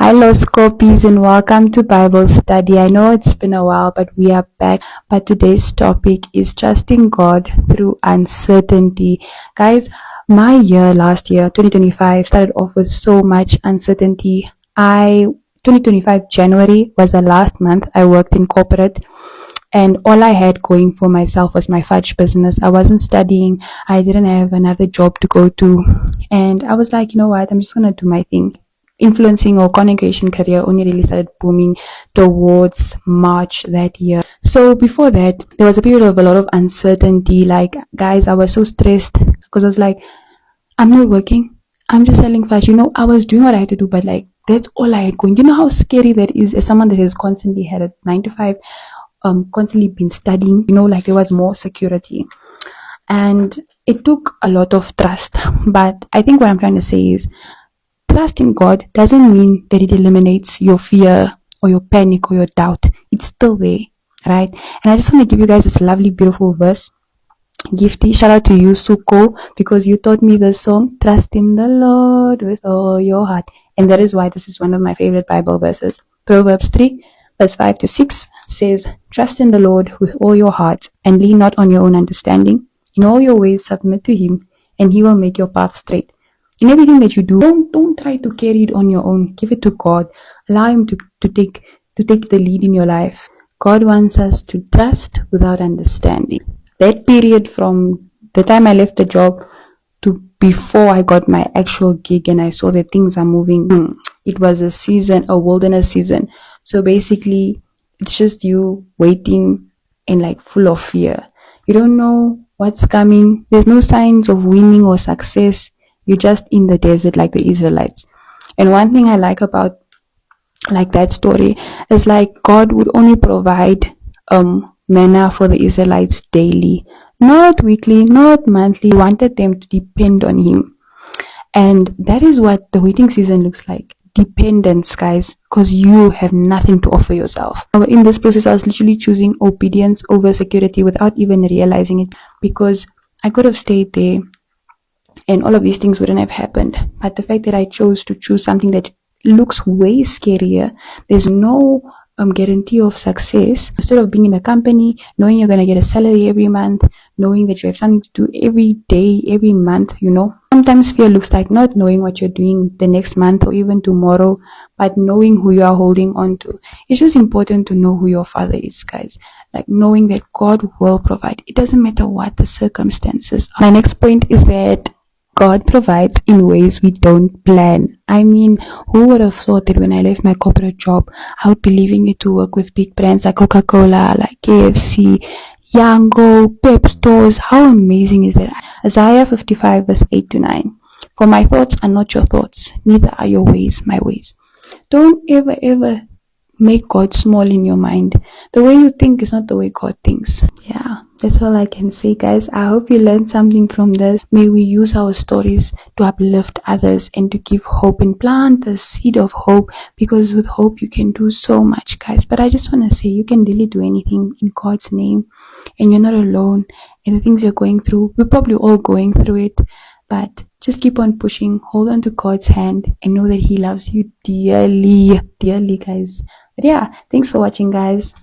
Hello, Scorpies, and welcome to Bible study. I know it's been a while, but we are back. But today's topic is trusting God through uncertainty. Guys, my year last year, 2025, started off with so much uncertainty. 2025 January was the last month I worked in corporate, and all I had going for myself was my fudge business. I wasn't studying. I didn't have another job to go to. And I was like, you know what? I'm just going to do my thing. Influencing or content creation career only really started booming towards March that year. So before that, there was a period of a lot of uncertainty. Like, guys, I was so stressed because I was like, I'm not working. I'm just selling fudge. I was doing what I had to do, but like, that's all I had going. You know how scary that is as someone that has constantly had a 9 to 5, constantly been studying, like there was more security. And it took a lot of trust. But I think what I'm trying to say is, trust in God doesn't mean that it eliminates your fear or your panic or your doubt. It's still there, right? And I just want to give you guys this lovely, beautiful verse. Gifty, shout out to you, Suko, because you taught me the song, Trust in the Lord with all your heart. And that is why this is one of my favorite Bible verses. Proverbs 3, verse 5 to 6 says, Trust in the Lord with all your heart and lean not on your own understanding. In all your ways submit to Him, and He will make your path straight. In everything that you do, don't try to carry it on your own. Give it to God. Allow Him to take the lead in your life. God wants us to trust without understanding. That period from the time I left the job to before I got my actual gig and I saw that things are moving, it was a season, a wilderness season. So basically, it's just you waiting and like full of fear. You don't know what's coming. There's no signs of winning or success. You're just in the desert like the Israelites. And one thing I like about like that story is like God would only provide manna for the Israelites daily, not weekly, not monthly. He wanted them to depend on Him. And that is what the waiting season looks like. Dependence, guys, because you have nothing to offer yourself. In this process, I was literally choosing obedience over security without even realizing it, because I could have stayed there and all of these things wouldn't have happened. But the fact that I chose to choose something that looks way scarier, there's no guarantee of success. Instead of being in a company, knowing you're going to get a salary every month, knowing that you have something to do every day, every month, Sometimes fear looks like not knowing what you're doing the next month or even tomorrow, but knowing who you are holding on to. It's just important to know who your Father is, guys. Like knowing that God will provide. It doesn't matter what the circumstances are. My next point is that God provides in ways we don't plan. I mean, who would have thought that when I left my corporate job, I would be leaving it to work with big brands like Coca-Cola, like KFC, Yango, Pep stores. How amazing is that? Isaiah 55 verse 8 to 9. For my thoughts are not your thoughts, neither are your ways my ways. Don't ever make God small in your mind. The way you think is not the way God thinks. Yeah, that's all I can say, guys. I hope you learned something from this. May we use our stories to uplift others and to give hope and plant the seed of hope, because with hope you can do so much, guys. But I just want to say, you can really do anything in God's name, and you're not alone. And the things you're going through, we're probably all going through it, but just keep on pushing, hold on to God's hand, and know that He loves you dearly, dearly, guys. But yeah, thanks for watching, guys.